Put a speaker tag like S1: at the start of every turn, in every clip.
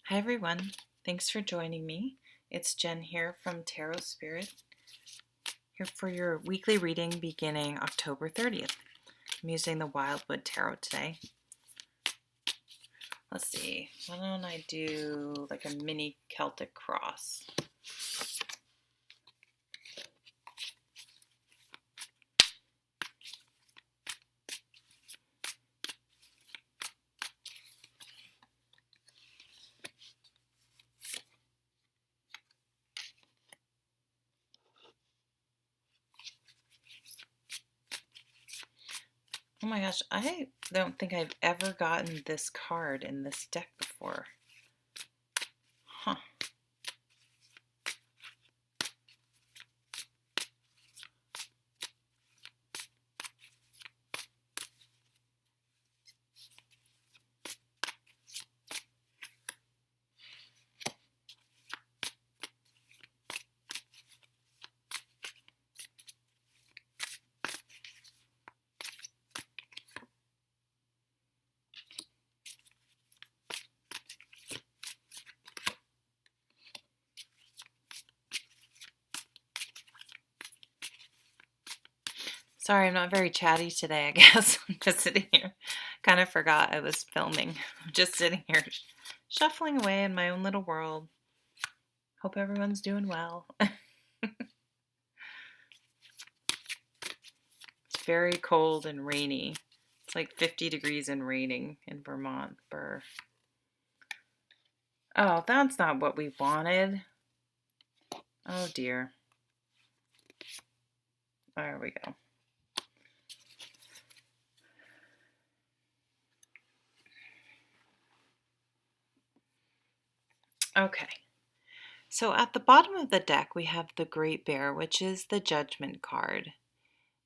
S1: Hi everyone, thanks for joining me. It's Jen here from Tarot Spirit, here for your weekly reading beginning October 30th. I'm using the Wildwood Tarot today. Let's see, why don't I do like a mini Celtic cross? Oh my gosh, I don't think I've ever gotten this card in this deck before. Huh. Sorry, I'm not very chatty today, I guess. I'm just sitting here. Kind of forgot I was filming. I'm just sitting here shuffling away in my own little world. Hope everyone's doing well. It's very cold and rainy. It's like 50 degrees and raining in Vermont. Burr. Oh, that's not what we wanted. Oh dear. There we go. Okay. So at the bottom of the deck, we have the Great Bear, which is the Judgment card.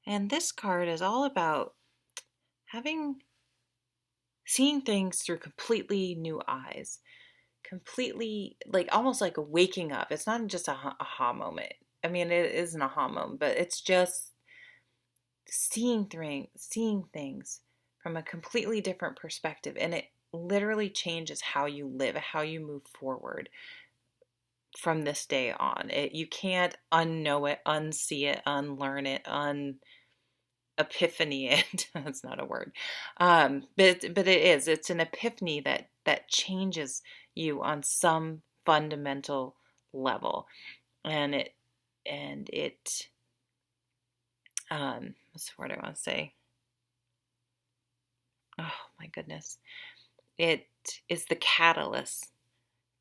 S1: And this card is all about seeing things through completely new eyes. Completely, like almost like a waking up. It's not just a aha moment. I mean, it is an aha moment, but it's just seeing things from a completely different perspective, and it literally changes how you live, how you move forward from this day on. You can't unknow it, unsee it, unlearn it, epiphany it. That's not a word. But it is. It's an epiphany that changes you on some fundamental level, and it what's the word I want to say? Oh my goodness. It is the catalyst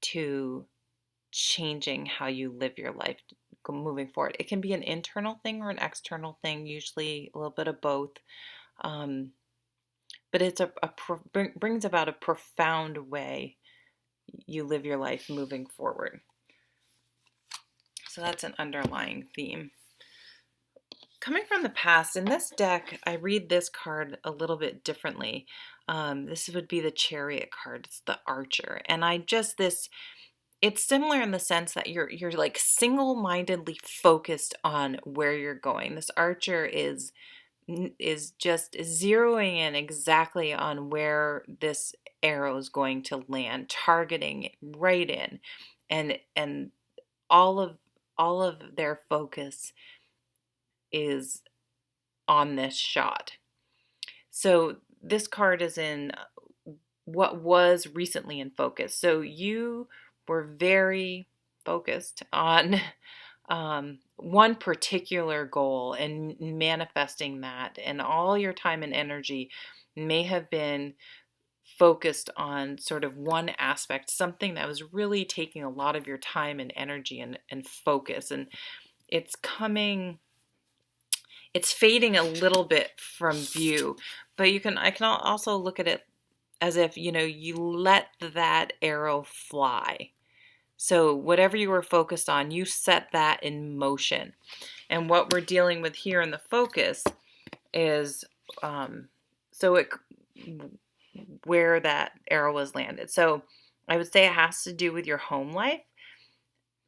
S1: to changing how you live your life moving forward. It can be an internal thing or an external thing, usually a little bit of both. But it's brings about a profound way you live your life moving forward. So that's an underlying theme. Coming from the past, in this deck, I read this card a little bit differently. This would be the Chariot card. It's the Archer. And it's similar in the sense that you're like single-mindedly focused on where you're going. This Archer is just zeroing in exactly on where this arrow is going to land, targeting it right in. And all of their focus is on this shot. So this card is in what was recently in focus. So you were very focused on one particular goal and manifesting that, and all your time and energy may have been focused on sort of one aspect, something that was really taking a lot of your time and energy and focus. And it's fading a little bit from view, but I can also look at it as if, you let that arrow fly. So whatever you were focused on, you set that in motion. And what we're dealing with here in the focus is where that arrow was landed. So I would say it has to do with your home life.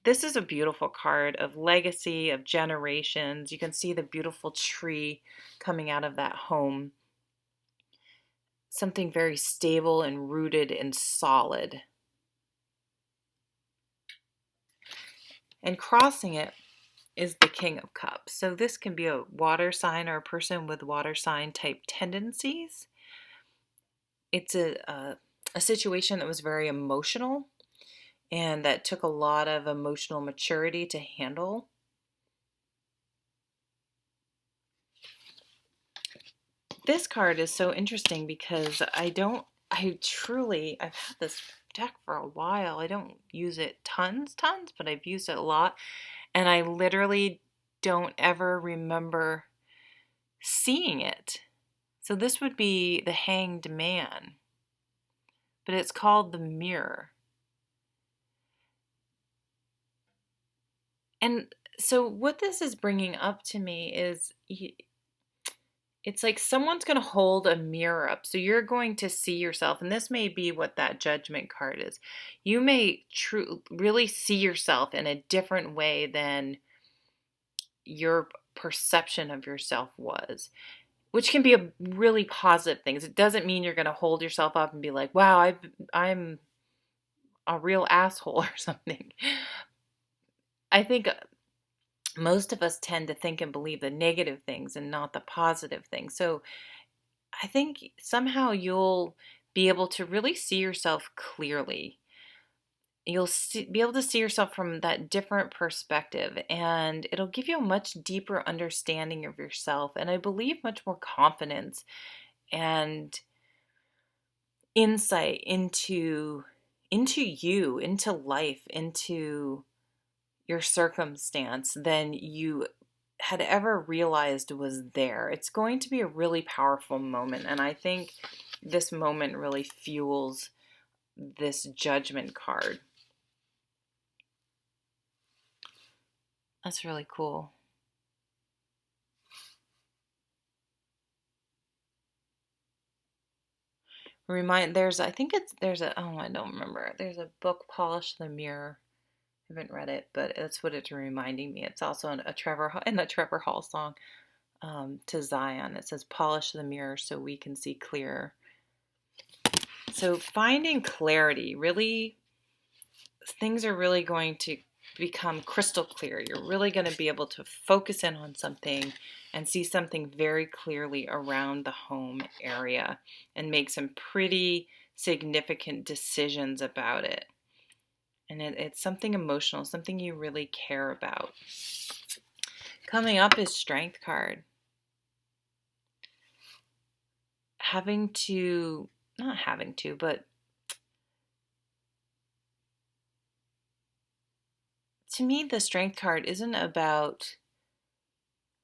S1: This is a beautiful card of legacy, of generations. You can see the beautiful tree coming out of that home. Something very stable and rooted and solid. And crossing it is the King of Cups. So this can be a water sign or a person with water sign type tendencies. It's a situation that was very emotional and that took a lot of emotional maturity to handle. This card is so interesting because I've had this deck for a while. I don't use it tons, but I've used it a lot. And I literally don't ever remember seeing it. So this would be the Hanged Man, but it's called the Mirror. And so what this is bringing up to me is it's like someone's going to hold a mirror up. So you're going to see yourself, and this may be what that Judgment card is. You may really see yourself in a different way than your perception of yourself was, which can be a really positive thing. It doesn't mean you're going to hold yourself up and be like, wow, I'm a real asshole or something. I think most of us tend to think and believe the negative things and not the positive things. So I think somehow you'll be able to really see yourself clearly. You'll be able to see yourself from that different perspective, and it'll give you a much deeper understanding of yourself, and I believe much more confidence and insight into you, into life, into your circumstance than you had ever realized was there. It's going to be a really powerful moment, and I think this moment really fuels this Judgment card. That's really cool. There's I think it's there's a oh I don't remember. There's a book, Polish the Mirror. I haven't read it, but that's what it's reminding me. It's also in the Trevor Hall song, to Zion. It says, "Polish the mirror so we can see clearer." So finding clarity, really, things are really going to become crystal clear. You're really going to be able to focus in on something and see something very clearly around the home area and make some pretty significant decisions about it. And it's something emotional, something you really care about. Coming up is Strength card. Not having to, but to me, the Strength card isn't about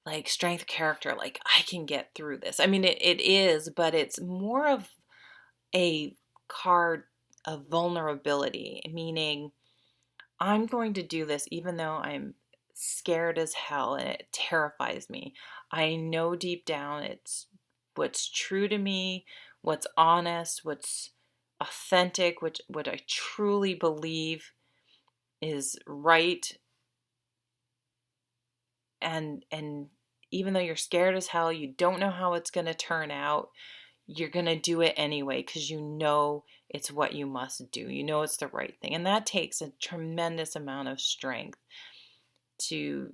S1: like strength character, like I can get through this. I mean, it is, but it's more of a card of vulnerability, meaning I'm going to do this even though I'm scared as hell and it terrifies me. I know deep down it's what's true to me, what's honest, what's authentic, what I truly believe is right. And even though you're scared as hell, you don't know how it's going to turn out, you're going to do it anyway because you know it's what you must do. You know it's the right thing. And that takes a tremendous amount of strength to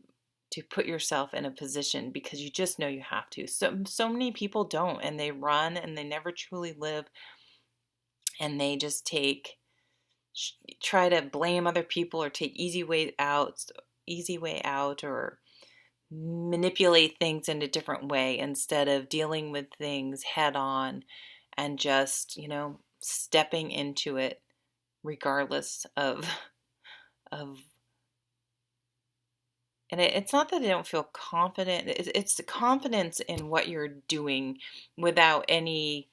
S1: put yourself in a position because you just know you have to. So many people don't, and they run and they never truly live, and they just try to blame other people or take easy way out or manipulate things in a different way instead of dealing with things head on and just, stepping into it regardless of and it's not that they don't feel confident. It's the confidence in what you're doing without any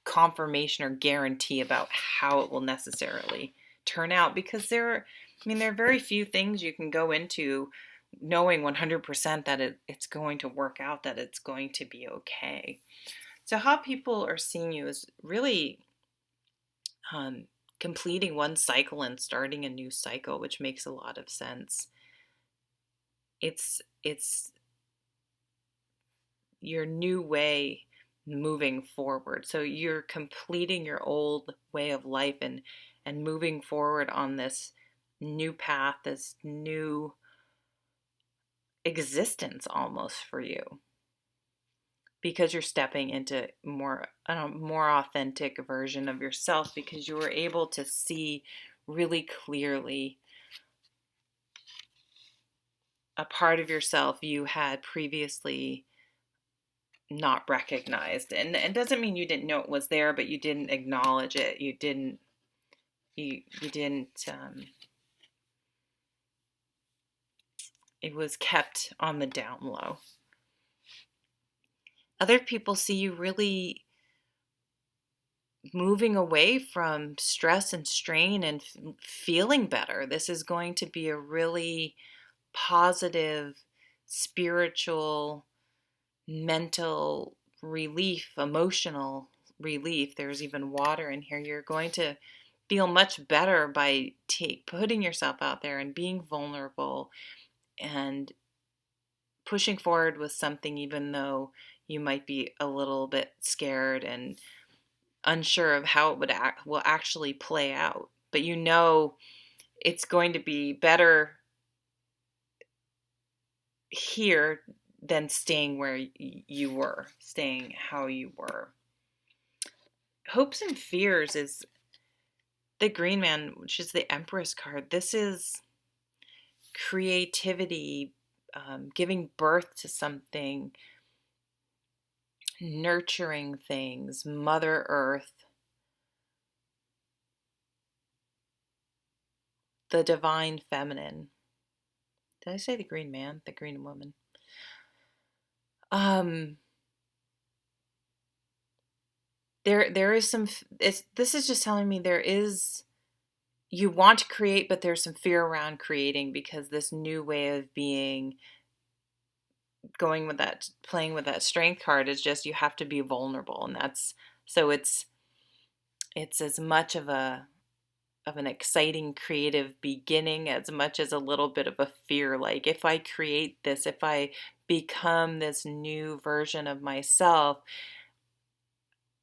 S1: confirmation or guarantee about how it will necessarily turn out because there are very few things you can go into knowing 100% that it's going to work out, that it's going to be okay. So how people are seeing you is really completing one cycle and starting a new cycle, which makes a lot of sense. It's your new way moving forward. So you're completing your old way of life and moving forward on this new path, this new existence almost for you, because you're stepping into a more authentic version of yourself, because you were able to see really clearly a part of yourself you had previously not recognized. And it doesn't mean you didn't know it was there, but you didn't acknowledge it. You didn't, it was kept on the down low. Other people see you really moving away from stress and strain and feeling better. This is going to be a really positive, spiritual, mental relief, emotional relief. There's even water in here. You're going to feel much better by putting yourself out there and being vulnerable and pushing forward with something, even though you might be a little bit scared and unsure of how it will actually play out. But you know it's going to be better here than staying where you were, staying how you were. Hopes and fears is the Green Man, which is the Empress card. This is creativity, giving birth to something, nurturing things, Mother Earth, the divine feminine. Did I say the Green Man? The Green Woman. There is some. This is just telling me you want to create, but there's some fear around creating, because this new way of being, playing with that strength card, is just you have to be vulnerable, and it's as much of an exciting creative beginning as much as a little bit of a fear. Like, if I create this, if I become this new version of myself,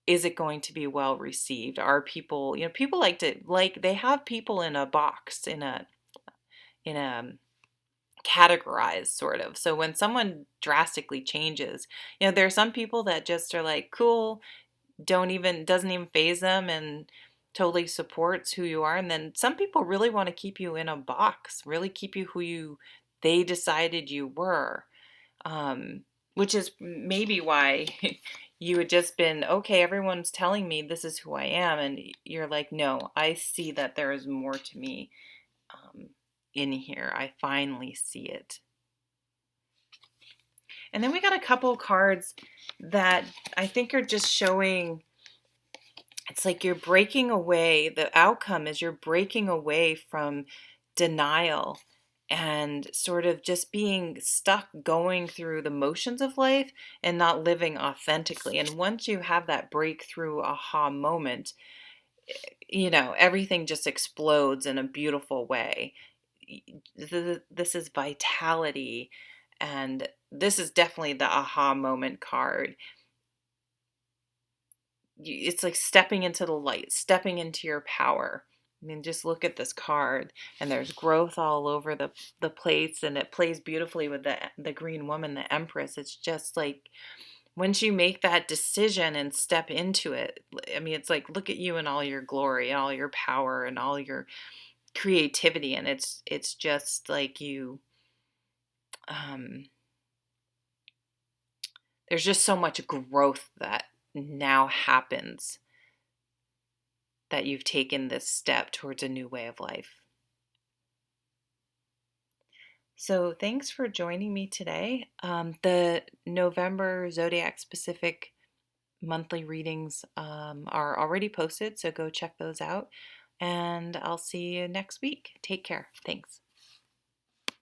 S1: is it going to be well received? Are people, people they have people in a box, in a categorized sort of. So when someone drastically changes, there are some people that just are like, cool, doesn't even faze them and totally supports who you are. And then some people really want to keep you in a box, really keep you they decided you were, which is maybe why you had just been, okay, everyone's telling me this is who I am. And you're like, no, I see that there is more to me in here. I finally see it. And then we got a couple cards that I think are just showing, it's like you're breaking away. The outcome is you're breaking away from denial and sort of just being stuck going through the motions of life and not living authentically. And once you have that breakthrough aha moment, everything just explodes in a beautiful way. This is vitality, and this is definitely the aha moment card. It's like stepping into the light, stepping into your power. I mean, just look at this card, and there's growth all over the place, and it plays beautifully with the Green Woman, the Empress. It's just like, once you make that decision and step into it, I mean, it's like, look at you in all your glory, all your power, and all your creativity, and it's just like there's just so much growth that now happens, that you've taken this step towards a new way of life. So thanks for joining me today. The November Zodiac specific monthly readings are already posted, so go check those out. And I'll see you next week. Take care. Thanks.